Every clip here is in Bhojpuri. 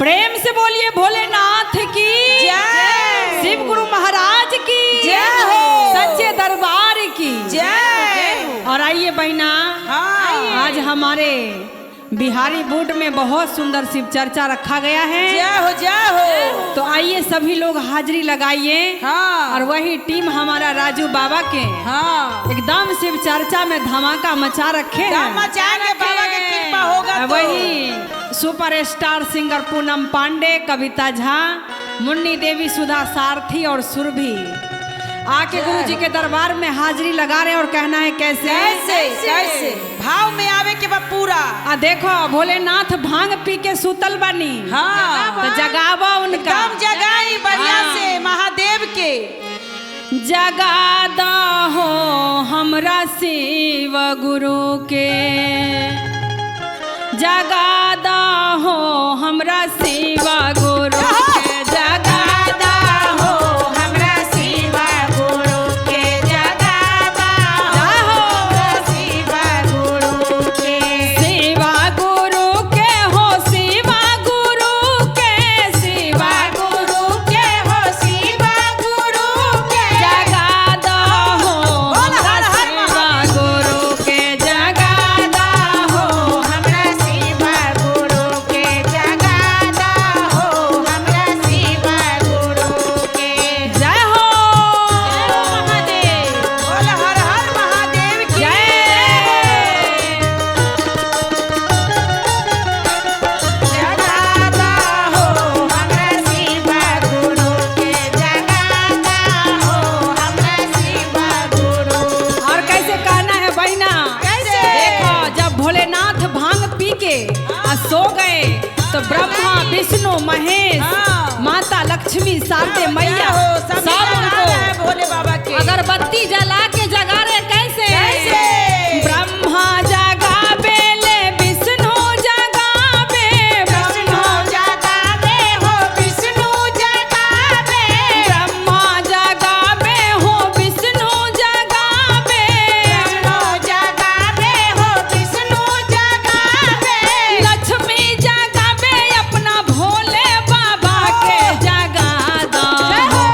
प्रेम से बोलिए भोलेनाथ की जय। शिव गुरु महाराज की जय हो। सच्चे दरबार की जय। और आइए बहना, हाँ। आज हमारे बिहारी बूट में बहुत सुंदर शिव चर्चा रखा गया है। जय हो जय हो। तो आइए सभी लोग हाजिरी लगाइए। हाँ। और वही टीम हमारा राजू बाबा के हाँ। एकदम शिव चर्चा में धमाका मचा रखे हैं। मचा के बाबा की कृपा होगा तो। वही सुपरस्टार सिंगर पूनम पांडे, कविता झा, मुन्नी देवी, सुधा सारथी और सुरभि आके गुरु जी के दरबार में हाजिरी लगा रहे हैं। और कहना है कैसे कैसे भाव में आवे के बाद पूरा। देखो भोलेनाथ भांग पी के सुतल बनी। हाँ। तो जगावा उनका। कम जगाई बढ़िया हाँ। से महादेव के। जगादा हो हमरा शिव गुरु के, जगादा हो हमरा शिव गुरु के, जगादा हो हमरा शिव गुरु के, जगादा हो शिव गुरु के, शिव गुरु के हो शिव गुरु के, शिव गुरु के हो शिव गुरु के, जगादा हो हमरा शिव गुरु के, जगादा हो हमरा शिव गुरु के, जगादा हो हमरा शिव गुरु के। जय हो महादेव। बोल हर हर महादेव की जय। जगादा हो हमरा शिव गुरु के, जगादा हो हमरा शिव गुरु। और कैसे कहना है बहना? कैसे? देखो जब भोलेनाथ भांग पी के सो गए तो ब्रह्मा, विष्णु, महेश, हाँ। माता लक्ष्मी, शारदे मैया हो सब सब जगा उनको रहे हैं भोले बाबा के। अगरबत्ती जला के जगा रहे। कैसे? कैसे? ब्रह्मा जगावे ले, विष्णु जगावे, विष्णु जगावे हो विष्णु जगावे। ब्रह्मा जगावे हो विष्णु जगावे, विष्णु जगावे हो विष्णु जगावे। लक्ष्मी जगावे अपना भोले बाबा के, जगादा हो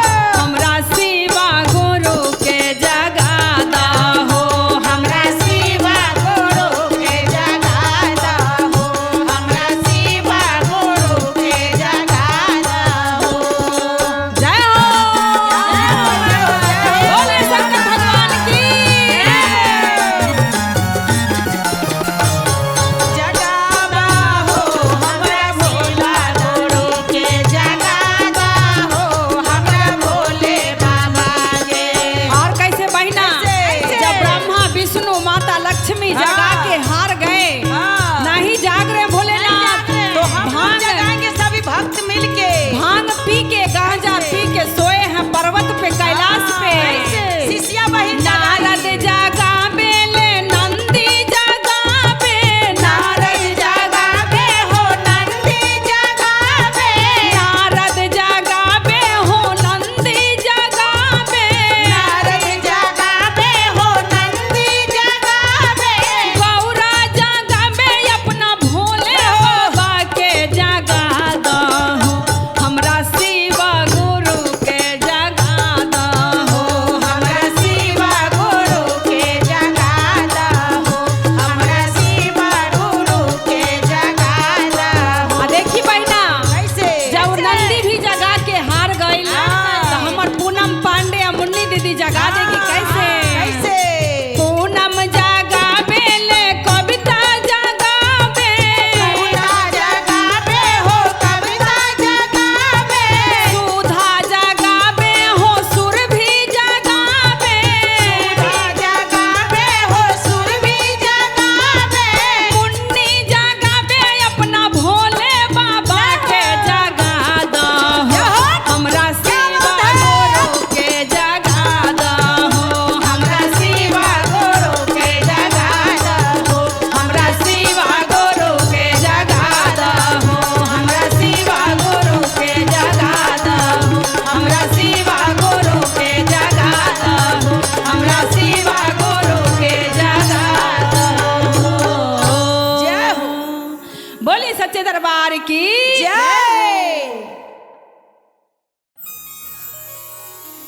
सच्चे दरबार की जय।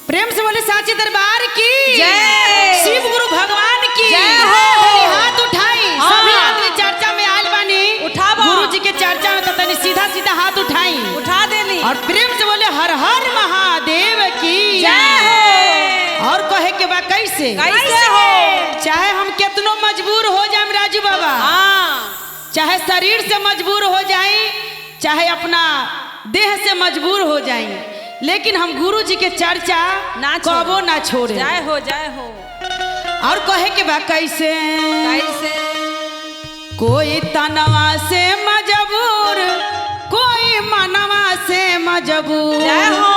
प्रेम से बोले साचे दरबार की जय। शिव गुरु भगवान की जय हो। तनी हाथ उठाई हाँ। सभी आदमी चर्चा में आयल बानी उठावा। गुरु जी के चर्चा में तो तनी सीधा सीधा हाथ उठाई उठा देली और प्रेम से बोले हर हर महादेव की जय हो। और कहे के बा कैसे कैसे हो? चाहे हम कितनो मजबूर हो जाए राजू बाबा, चाहे शरीर से मजबूर हो जाए, चाहे अपना देह से मजबूर हो जाए, लेकिन हम गुरु जी के चर्चा कबो ना छोड़े। जय हो जय हो। और कहे के बा कैसे कैसे कोई तनवा से मजबूर, कोई मनवा से मजबूर। जय हो।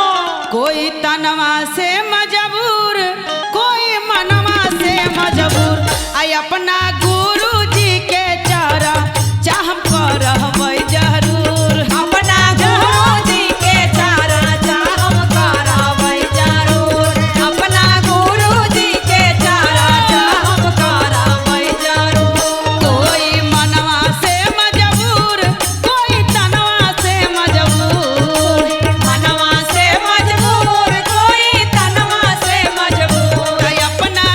कोई तनवा से मजबूर, कोई मनवा से मजबूर। आई अपना गुरु जी के चारा चाह करबै जरूर। अपना गुरु जी के चारा चाह करबै जरूर। अपना गुरु जी के चारा चाह करबै जरूर। कोई मनवा से मजबूर, कोई तनवा से मजबूर। मनवा से मजबूर, कोई तनवा से मजबूर। आई अपना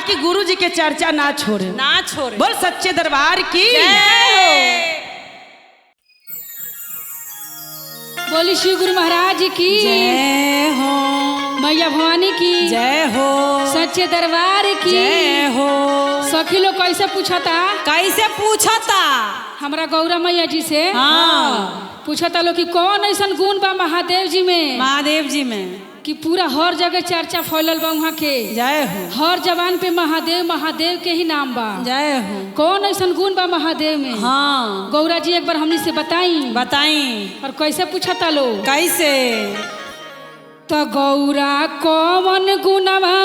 कि गुरु जी के चर्चा ना छोड़े। ना छोड़े। बोल सच्चे दरबार की बोली शिव गुरु महाराज की जय हो। मैया भवानी की जय हो। सच्चे दरबार की जय हो। सखी लोग कैसे पूछता कैसे पूछता हमरा गौरा मैया जी से पूछता लोग कि कौन ऐसा गुण बा महादेव जी में, महादेव जी में कि पूरा हर जगह चर्चा फैलल बा वहाँ के। जय हो। हर जबान पे महादेव महादेव के ही नाम बा। जय हो। कौन ऐसा गुण बा महादेव में? हाँ गौरा जी एक बार हमनी से बताई बताई। और कैसे पूछता लोग कैसे? तो गौरा कौन गुणवा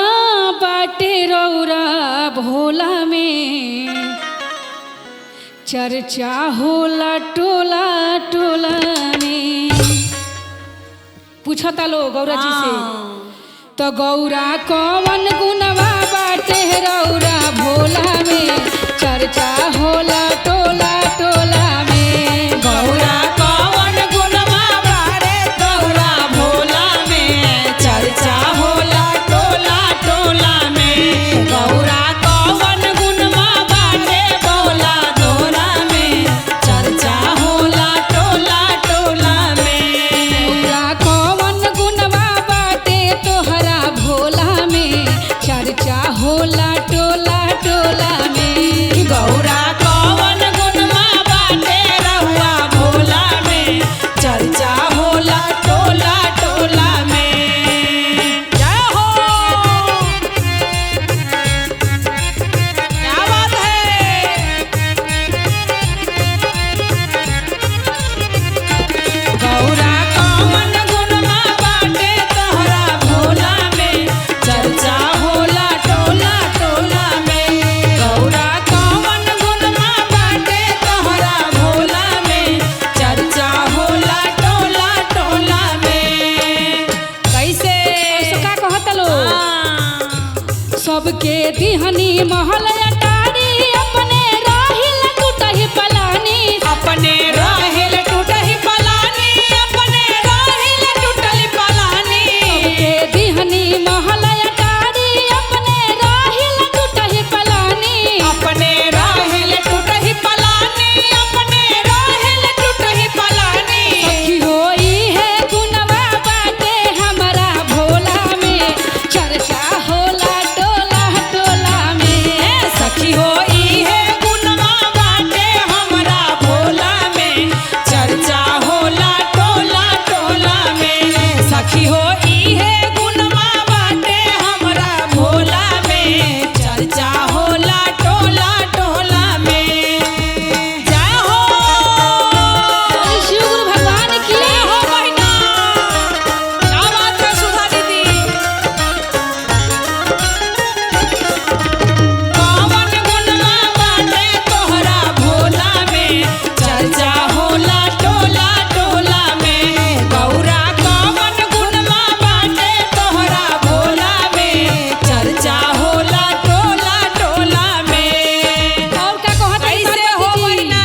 बाटे रौरा भोला में, चर्चा होला टोला टोला में। पूछता लो गौरा जी से। तो गौरा कौन गुणवा बाटे रौरा भोला में, चर्चा होला टोला टोला में। गौरा कौन गुणवा बाटे रौरा भोला में, चर्चा होला टोला टोला में। गौरा कौन गुणवा बाटे बोला तोरा में, चर्चा होला टोला टोला में। गौरा कौन गुणवा बाटे तोहरा भोला में, चर्चा होला टोला टोला में। गौरा कौन गुणवा बाटे रहुआ भोला में, चर्चा होला टोला टोला में। जय हो। क्या बात है। गौरा कौन गुणवा बाटे तोहरा भोला में, चर्चा होला टोला टोला में। गौरा कौन गुणवा बाटे तोहरा भोला में, चर्चा होला टोला टोला में। कैसे? ऐसा का कहता लो? सबके दिहनी महल अटारी, अपने राहिल टूटही पलानी। अपने राहिल टूटही पलानी, अपने राहिल टूटही पलानी। सबके दिहनी महल अटारी, अपने राहिल टूटही पलानी। अपने राहिल टूटही पलानी, अपने राहिल टूटही पलानी। सखी होई है गुणवा बाटे हमारा भोला में, चर्चा होला टोला टोला में। सखी होई है गुणवा बाटे हमरा भोला में, चर्चा होला टोला टोला में। सखी होई है गुणवा बाटे हमरा भोला में, चर्चा होला टोला टोला में। जय हो। शिव गुरु भगवान की जय हो बहिना। क्या बात है सुधा दीदी। कौन गुणवा बाटे तोहरा भोला में, चर्चा होला टोला टोला में। गौरा कौन गुणवा बाटे तोहरा भोला में, चर्चा होला टोला टोला में। और का कहतरी कैसे हो बहिना?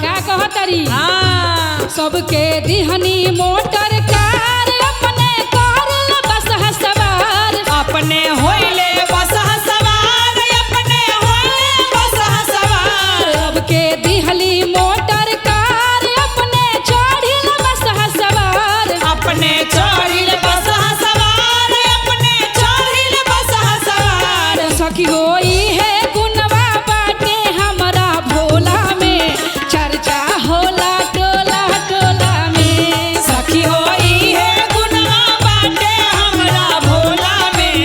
का कहतरी? हाँ सबके दिहनी मोटर कार, अपने कारल बसहा सवार। अपने होइले बसहा सवार, अपने होइले बसहा सवार। सबके दिहली मोटर कार, अपने चढ़िल बसहा सवार। अपने चढ़िल बसहा सवार, अपने चढ़िल बसहा सवार। सखी होई है गुणवा बाटे हमारा भोला में, चर्चा होला टोला टोला में। सखी होई है गुणवा बाटे हमरा भोला में,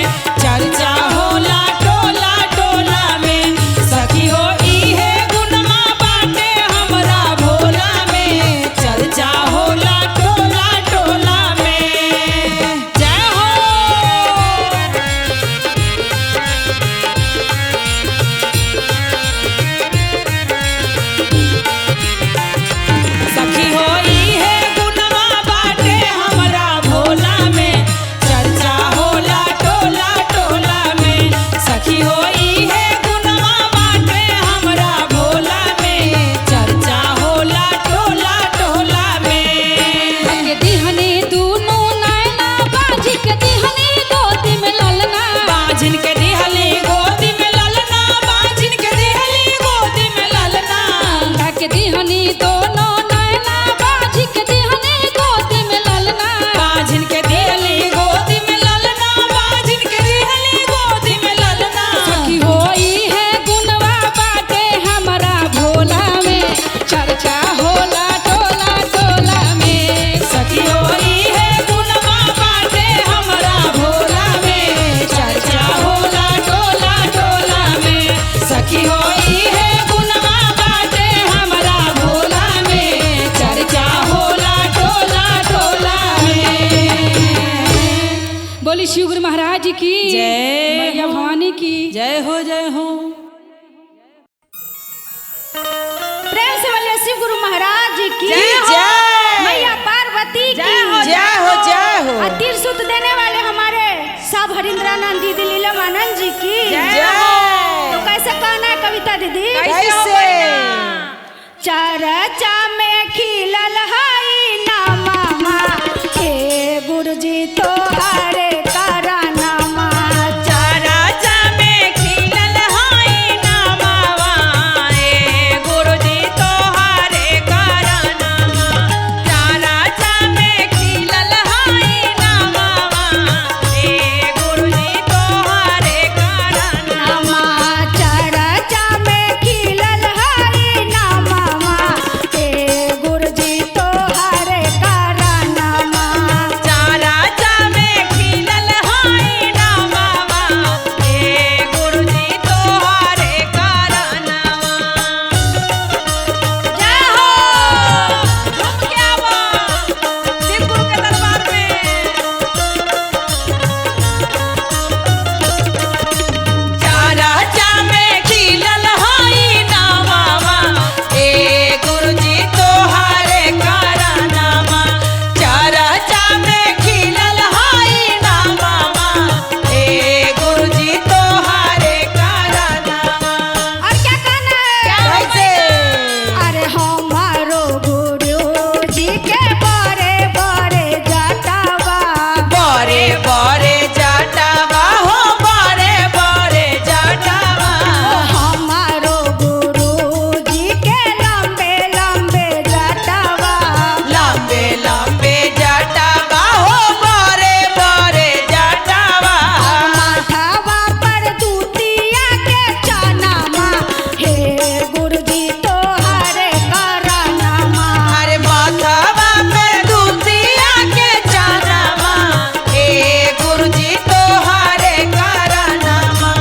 बोली शिव गुरु महाराज की जय मैया हो। भवानी की जय हो जय हो। प्रेम से बोलिए शिव गुरु महाराज की जय जय। मैया पार्वती की जय हो जय हो। और तीरसुत देने वाले हमारे सब हरिंद्रानंद दीदी लीलामानंद जी की जय। तो कैसे कहना है कविता दीदी? कैसे? चरचा में खिलल हई नामा हे गुरुजी तोहरे करानामा। चरचा में खिलल हई नामावा हे गुरुजी तोहरे करानामा। चरचा में खिलल हई नामावा हे गुरुजी तोहरे करानामा। चरचा में खिलल हई नामा हे गुरुजी तोहरे करानामा। चरचा में खिलल हई नामावा हे गुरुजी तोहरे करानामा। जय हो। झूम के आवा शिव गुरु के दरबार में। चरचा में खिलल हई नामावा हे गुरुजी तोहरे करानामा। चरचा में खिलल हई नामावा हे गुरुजी तोहरे करानामा। और क्या कहना है? कैसे? अरे हमारो गुरुजी के बड़े बड़े जटावा। बड़े बड़े जटावा हो बड़े बड़े जटावा। हमारो गुरुजी के लंबे लंबे जटावा। लंबे लंबे जटावा हो बड़े बड़े जटावा। माथावा पर दूतिया के चनामा हे गुरुजी तोहरे करानामा। अरे माथावा पे दूतिया के चनामा हे गुरुजी तोहरे करानामा।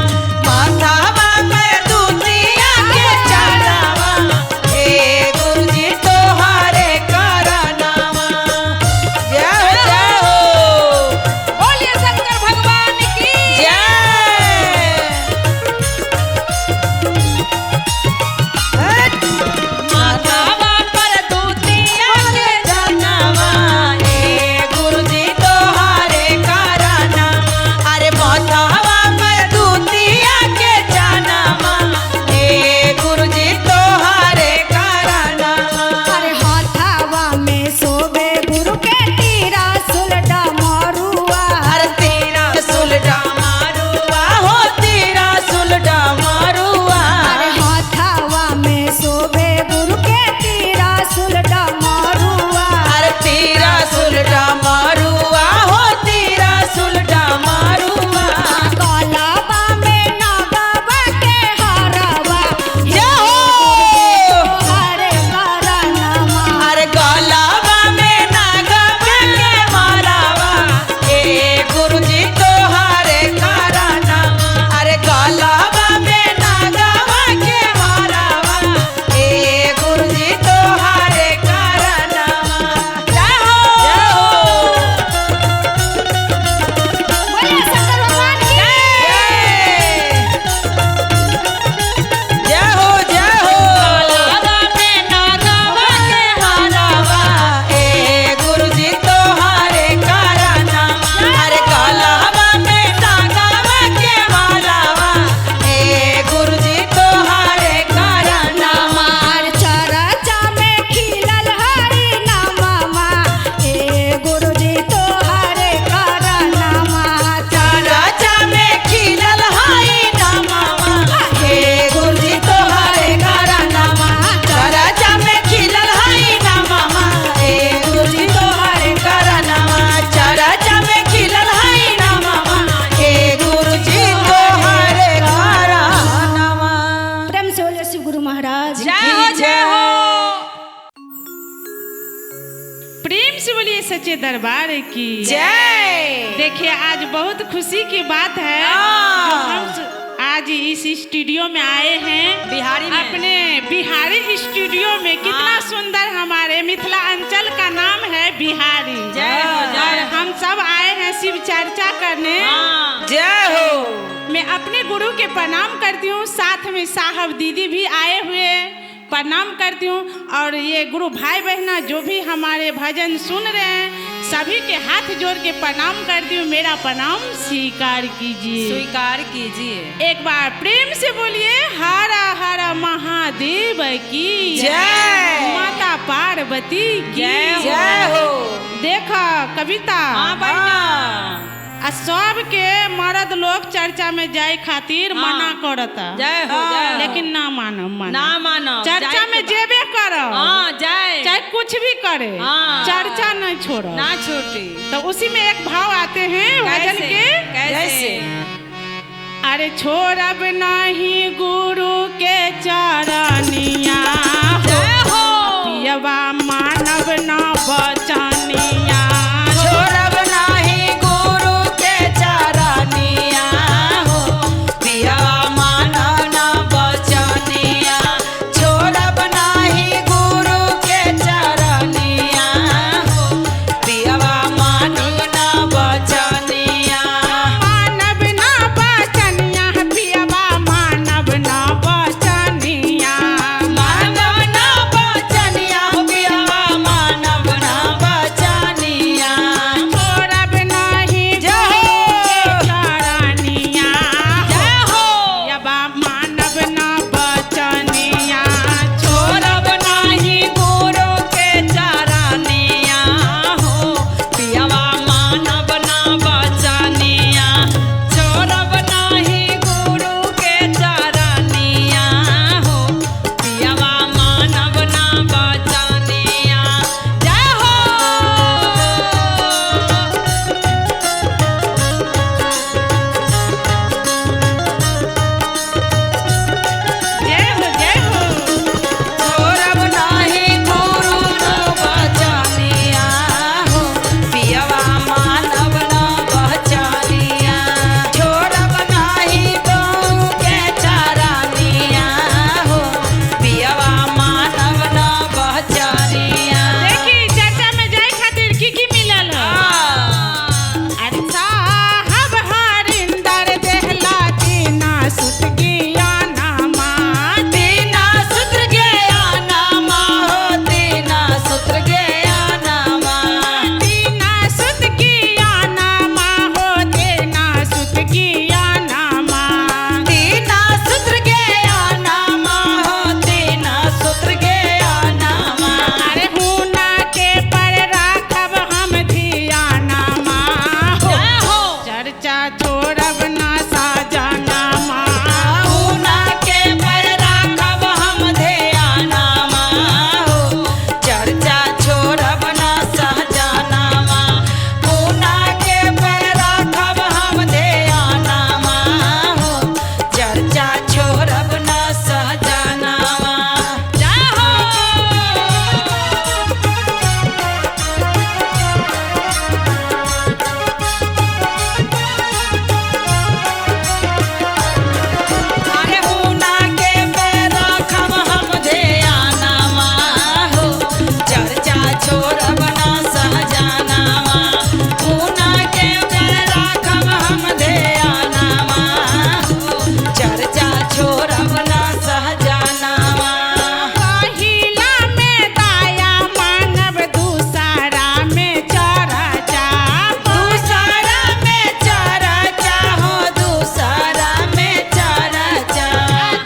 माथावा पे दूतिया के चनामा हे गुरुजी तोहरे करानामा। जय हो। बोलिए शंकर भगवान की जय। माथावा पर दूतिया के चनामा हे गुरुजी तोहरे करानामा। अरे माथावा पर दूतिया के चनामा हे गुरुजी तोहरे करानामा। अरे हाथावा में सोबे गुरु के तीरा सुलटा मारुआ। अरे तेरा सुलटा मारुआ हो तेरा सुलटा मारुआ। अरे हाथावा में सोबे गुरु के तीरा सुलटा मारुआ। अरे तेरा सुलटा मारुआ हो तेरा सुलटा मारुआ। कालाबा में नागाबा के हारावा जय हो। हरे करानामा। अरे गलावा में नागवा के मारावा हे गुरुजी तोहरे करानामा। अरे गलावा में नागवा के मारावा हे गुरुजी तोहरे करानामा। जय हो। बोले शंकर भगवान की जय हो जय हो। गलावा में नागवा के मारावा हे गुरुजी तोहरे करानामा। अरे गलावा में नागवा के मारावा हे गुरुजी तोहरे करानामा। मार चरचा में खिलल हरी नामा हे गुरुजी तोहरे करानामा। चरचा में खिलल हई नामावा हे गुरुजी तोहरे करानामा। चरचा में खिलल हई नामावा हे गुरुजी तोहरे करानामा। चरचा में खिलल हई नामावा हे गुरुजी तोहरे करानामा। प्रेम से बोले शिव गुरु महाराज जय हो जय हो। प्रेम से बोलिए सच्चे दरबार की जय। देखिए आज बहुत खुशी की बात है हाँ। जो हम आज इस स्टूडियो में आए हैं बिहारी में। अपने बिहारी स्टूडियो में। कितना सुंदर हमारे मिथिला अंचल का नाम है बिहारी। जय हो, जय और हो। हम सब आए हैं शिव चर्चा करने। जय हो। मैं अपने गुरु के प्रणाम करती हूँ, साथ में साहब दीदी भी आए हुए प्रणाम करती हूँ। और ये गुरु भाई बहना जो भी हमारे भजन सुन रहे हैं सभी के हाथ जोड़ के प्रणाम करती हूँ। मेरा प्रणाम स्वीकार कीजिए, स्वीकार कीजिए। एक बार प्रेम से बोलिए हर हर महादेव की जय। माता पार्वती की जय हो। देखा कविता, सब के मर्द लोग चर्चा में जाए खातिर मना करता, जय हो जय। लेकिन ना मानो ना मानो, चर्चा में जेबे करो, जाए चाहे कुछ भी करे, चर्चा नहीं छोड़ो, ना छोटी। तो उसी में एक भाव आते हैं भजन के कैसे? अरे छोड़ब नहीं गुरु के चरनिया, जय हो। पियवा मानव ना बचनिया, छोड़ब नाही गुरु के चरनिया हो, पिया मानव ना बचनिया। छोड़ब नाही गुरु के चरनिया हो, पियवा मानव ना बचनिया। मानव ना बचनिया, पियवा मानव ना बचनिया, मानव ना बचनिया हो, पियवा मानव ना बचनिया। छोड़ब नहीं जय हो। चरनिया, जय हो। पियवा मानव ना बचनिया, छोड़ब नाही गुरु के चरनिया हो, पियवा मानव ना बचनिया। छोड़ब नाही गुरु के चरनिया हो, पियवा मानव ना बचनिया। जय हो। जय हो जय हो। छोड़ब नाही गुरु ना बचनिया हो, पियवा मानव ना बचनिया। छोड़ब नाही गुरु के चरनिया हो, पियवा मानव ना बचनिया। देखी चर्चा में जाए खातिर की मिलल हो। अरे साहब हरिंदर देहला दीना सुत गिया नामा, दीना सूत्र गया नामा हो, दीना सूत्र गया नामा। दीना सुत गिया नामा हो, दीना सुत गिया नामा, दीना सूत्र गया नामा हो, दीना सूत्र गया नामा। अरे हुना के पर राखब हम धिया नामा हो, जय हो। चर्चा छोड़ब ना साजा नामा, ऊना के पर राखब हम ध्यानमा हो, चर्चा छोड़ब ना सहजनामा। ऊना के पर राखब हम ध्यानमा हो, चर्चा छोड़ब ना सहजनामा। जय हो। अरे ऊना के पे राखब हम ध्यानमा हो, चर्चा छोड़ब ना सहजनामा। ऊना के पे राखब हम ध्यानमा हो, चर्चा छोड़ब ना सहजनामा। पहिला में दाया मानव दूसरा में चर्चा, दूसरा में चर्चा हो, दूसरा में चर्चा।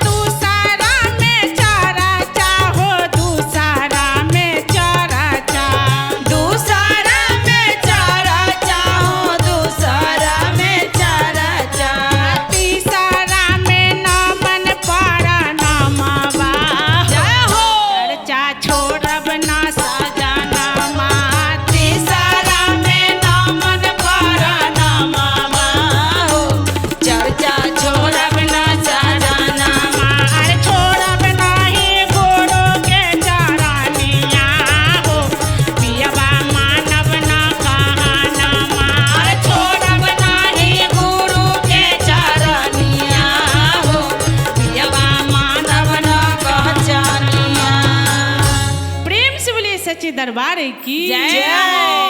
दूसरा में चर्चा हो, दूसरा में चर्चा, दूसरा में चर्चा हो, दूसरा में चर्चा। तीसरा में नमन पारा नामावा, जय हो। चर्चा छोड़ब ना सजनामा, तीसरा में नामन परनामा हो, चर्चा छोड़ब ना सजनामा। अरे छोड़ब नहीं गुरु के चरनिया हो, पियवा मानव ना कहानामा, अरे छोड़ब नाही गुरु के चरनिया हो, पियवा मानव न पहचानिया। प्रेम से बोलिए सच्चे दरबार की जय।